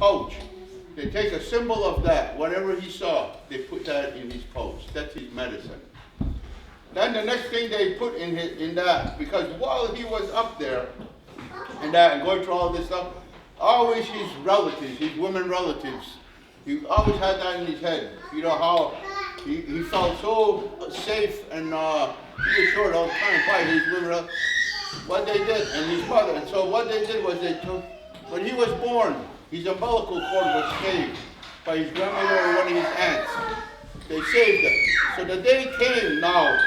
pouch. They take a symbol of that. Whatever he saw, they put that in his pouch. That's his medicine. Then the next thing they put in that, because while he was up there and going through all this stuff, always his relatives, his women relatives, he always had that in his head. You know how he felt so safe and reassured all the time by his women relatives. What they did, and his mother. And so what they did was they took, when he was born, his umbilical cord was saved by his grandmother or one of his aunts. They saved him. So the day came now,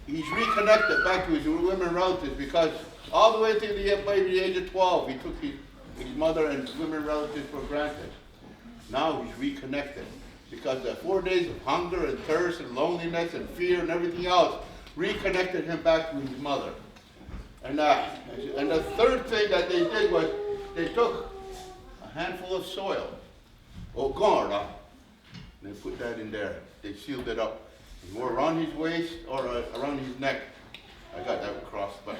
he's reconnected back to his women relatives, because all the way till the age of 12, he took his mother and women relatives for granted. Now he's reconnected, because the 4 days of hunger and thirst and loneliness and fear and everything else reconnected him back to his mother. And the third thing that they did was they took a handful of soil, and they put that in there. They sealed it up. He wore around his waist or around his neck. I got that crossed, but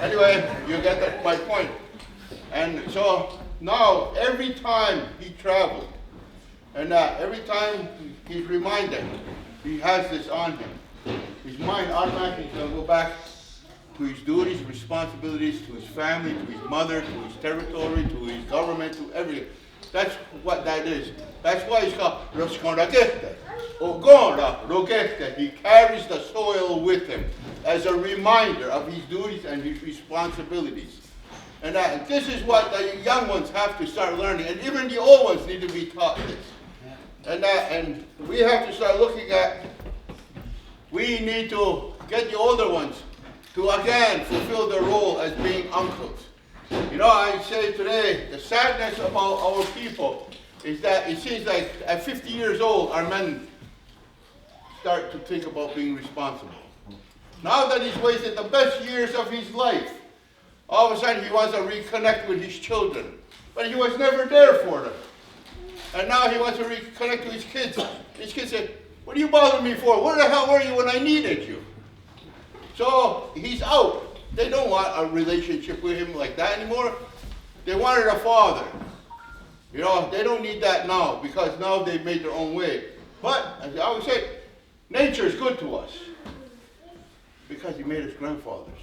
anyway, you get my point. And so now, every time he traveled, and every time he's reminded, he has this on him. His mind automatically is going to go back to his duties, responsibilities, to his family, to his mother, to his territory, to his government, to everything. That's what that is. That's why it's called Rosconagete. Rogete. He carries the soil with him as a reminder of his duties and his responsibilities. And this is what the young ones have to start learning. And even the old ones need to be taught this. And we have to start looking at, we need to get the older ones to again fulfill their role as being uncles. You know, I say today, the sadness about our people is that it seems like at 50 years old, our men start to think about being responsible. Now that he's wasted the best years of his life, all of a sudden he wants to reconnect with his children. But he was never there for them. And now he wants to reconnect with his kids. His kids say, "What are you bothering me for? Where the hell were you when I needed you?" So he's out. They don't want a relationship with him like that anymore. They wanted a father. You know, they don't need that now, because now they've made their own way. But, as I always say, nature is good to us because he made us grandfathers.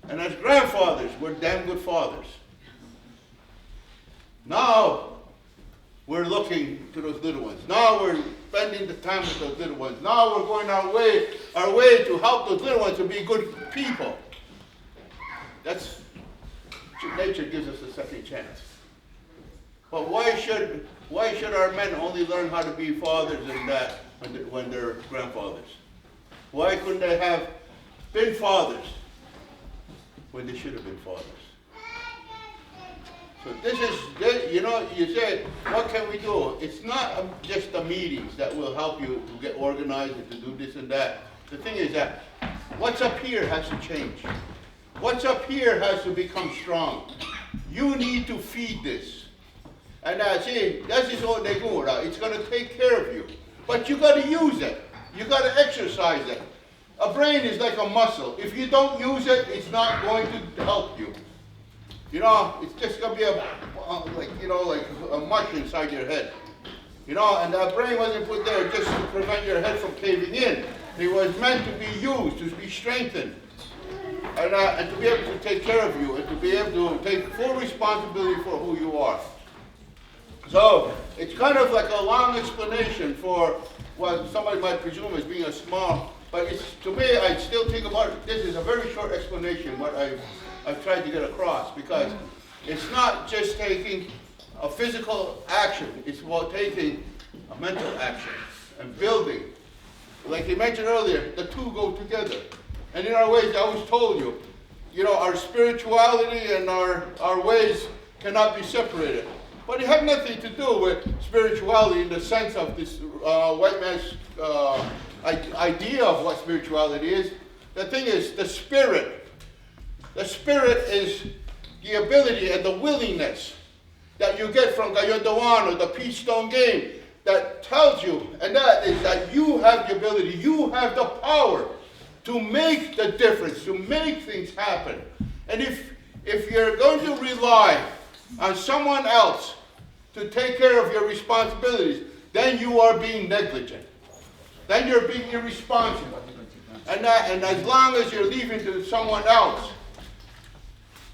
And as grandfathers, we're damn good fathers. Now, we're looking to those little ones. Now we're spending the time with those little ones. Now we're going our way to help those little ones to be good people. That's, nature gives us a second chance. But why should our men only learn how to be fathers and that when they're grandfathers? Why couldn't they have been fathers when they should have been fathers? So this is, you know, you said, what can we do? It's not just the meetings that will help you to get organized and to do this and that. The thing is that what's up here has to change. What's up here has to become strong. You need to feed this. And see, that's just what they do. It's going to take care of you. But you got to use it. You got to exercise it. A brain is like a muscle. If you don't use it, it's not going to help you. You know, it's just going to be like a mush inside your head. You know, and that brain wasn't put there just to prevent your head from caving in. It was meant to be used, to be strengthened. And to be able to take care of you, and to be able to take full responsibility for who you are. So, it's kind of like a long explanation for what somebody might presume as being a small, but it's, to me, I still think about it, this is a very short explanation, what I've tried to get across, because it's not just taking a physical action, it's about taking a mental action and building. Like you mentioned earlier, the two go together. And in our ways, I always told you, you know, our spirituality and our ways cannot be separated. But it had nothing to do with spirituality in the sense of this white man's idea of what spirituality is. The thing is, the spirit. The spirit is the ability and the willingness that you get from Gayodawan or the Peace Stone game that tells you, and that is that you have the ability, you have the power to make the difference, to make things happen. And if you're going to rely on someone else to take care of your responsibilities, then you are being negligent. Then you're being irresponsible. And as long as you're leaving to someone else,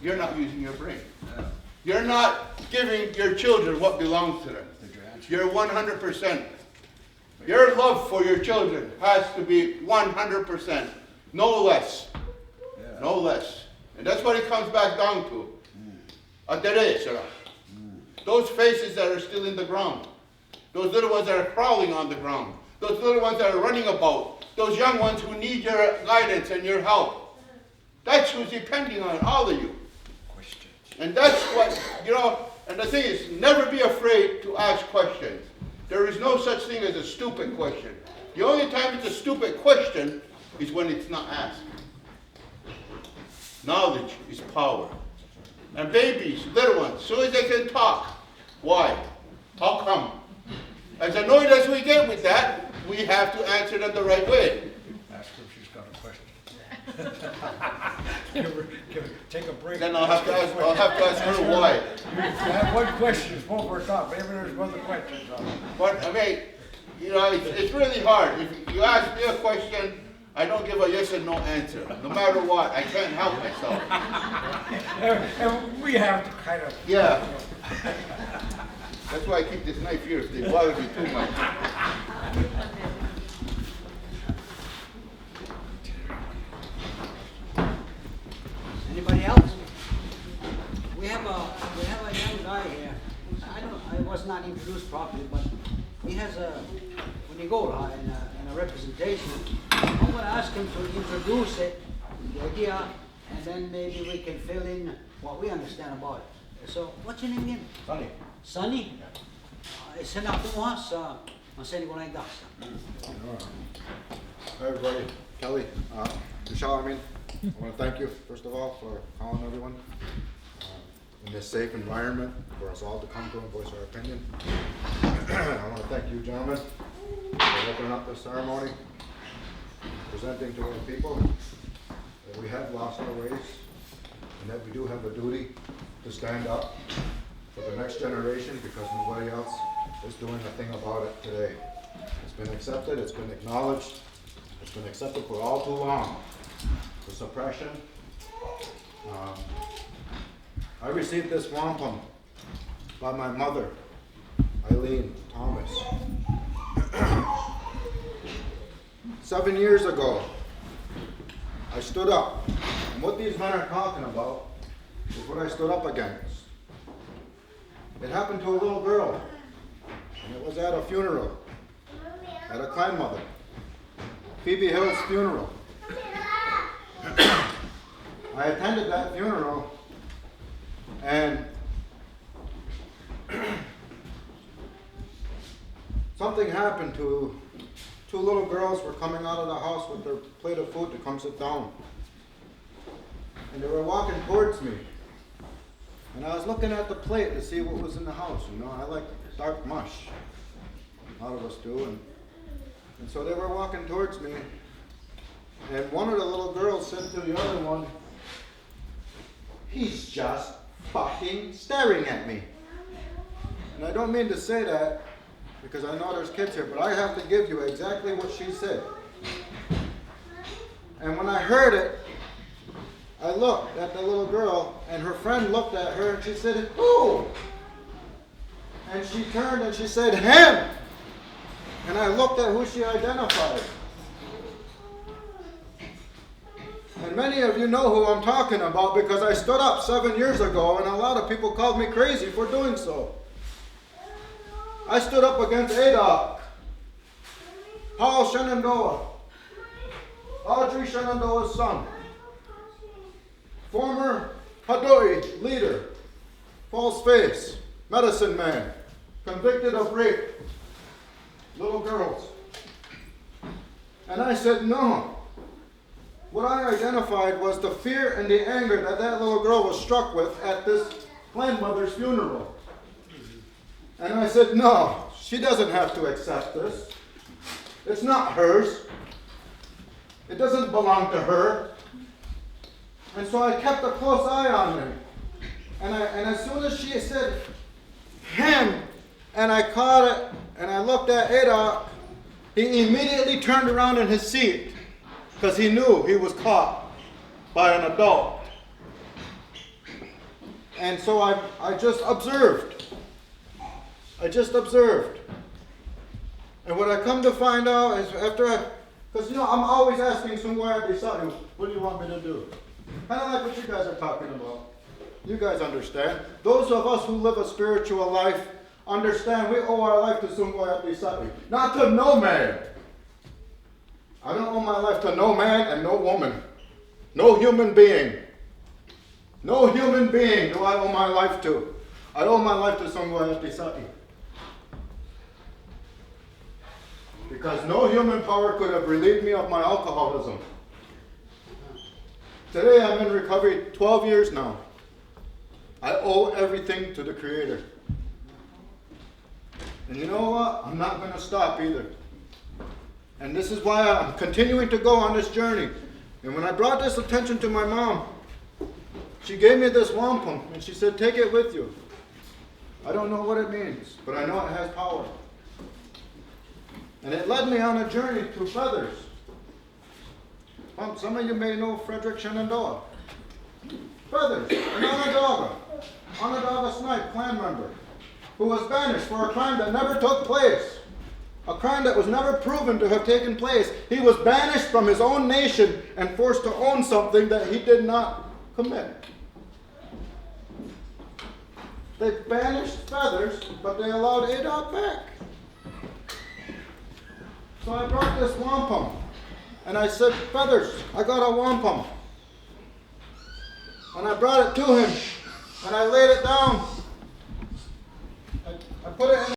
you're not using your brain. You're not giving your children what belongs to them. You're 100%. Your love for your children has to be 100%. No less. No less. And that's what it comes back down to. Those faces that are still in the ground. Those little ones that are crawling on the ground. Those little ones that are running about. Those young ones who need your guidance and your help. That's who's depending on all of you. And that's what, and the thing is, never be afraid to ask questions. There is no such thing as a stupid question. The only time it's a stupid question is when it's not asked. Knowledge is power. And babies, little ones, as soon as they can talk, why? How come? As annoyed as we get with that, we have to answer them the right way. Ask her if she's got a question. Take a break. Then I'll have to ask her why. You have one question, it's one more thought. Maybe there's other questions on it. But I mean, it's really hard. If you ask me a question, I don't give a yes and no answer. No matter what, I can't help myself. And we have to kind of. Yeah. That's why I keep this knife here. If they bother me too much. Anybody else? We have a young guy here. I was not introduced properly, but he has when you go in a representation, I'm going to ask him to introduce it, the idea, and then maybe we can fill in what we understand about it. So, what's your name again? Sonny. Sonny? Senator Moss, Maseni Gonaidasa. Hi everybody, Kelly, Michelle, I want to thank you, first of all, for calling everyone in this safe environment for us all to come to and voice our opinion. I want to thank you gentlemen for opening up this ceremony, presenting to our people that we have lost our ways and that we do have a duty to stand up for the next generation because nobody else is doing a thing about it today. It's been accepted, it's been acknowledged, it's been accepted for all too long. The suppression. I received this wampum by my mother, Eileen Thomas. 7 years ago, I stood up. And what these men are talking about is what I stood up against. It happened to a little girl, and it was at a funeral, at a clan mother, Phoebe Hill's funeral. I attended that funeral, and something happened to two little girls were coming out of the house with their plate of food to come sit down. And they were walking towards me. And I was looking at the plate to see what was in the house. I like dark mush. A lot of us do. And so they were walking towards me. And one of the little girls said to the other one, "He's just fucking staring at me." And I don't mean to say that because I know there's kids here, but I have to give you exactly what she said. And when I heard it, I looked at the little girl, and her friend looked at her, and she said, "Who?" And she turned and she said, "Him." And I looked at who she identified. And many of you know who I'm talking about because I stood up 7 years ago, and a lot of people called me crazy for doing so. I stood up against ADOC, Paul Shenandoah, Audrey Shenandoah's son, former Hadoi leader, false face, medicine man, convicted of rape, little girls. And I said, no. What I identified was the fear and the anger that that little girl was struck with at this grandmother's funeral. And I said, no, she doesn't have to accept this. It's not hers. It doesn't belong to her. And so I kept a close eye on me. And as soon as she said him, and I caught it, and I looked at Adok, he immediately turned around in his seat because he knew he was caught by an adult. And so I just observed. I just observed. And what I come to find out is because I'm always asking somewhere beside you, what do you want me to do? Kind of like what you guys are talking about. You guys understand. Those of us who live a spiritual life understand we owe our life to somewhere beside you. Not to no man. I don't owe my life to no man and no woman. No human being. No human being do I owe my life to. I owe my life to somewhere beside you. Because no human power could have relieved me of my alcoholism. Today I'm in recovery 12 years now. I owe everything to the Creator. And you know what? I'm not going to stop either. And this is why I'm continuing to go on this journey. And when I brought this attention to my mom, she gave me this wampum and she said, take it with you. I don't know what it means, but I know it has power. And it led me on a journey through feathers. Some of you may know Frederick Shenandoah. Feathers, an Onondaga Snipe clan member, who was banished for a crime that never took place. A crime that was never proven to have taken place. He was banished from his own nation and forced to own something that he did not commit. They banished Feathers, but they allowed Adok back. So I brought this wampum, and I said, Feathers, I got a wampum. And I brought it to him, and I laid it down. I put it in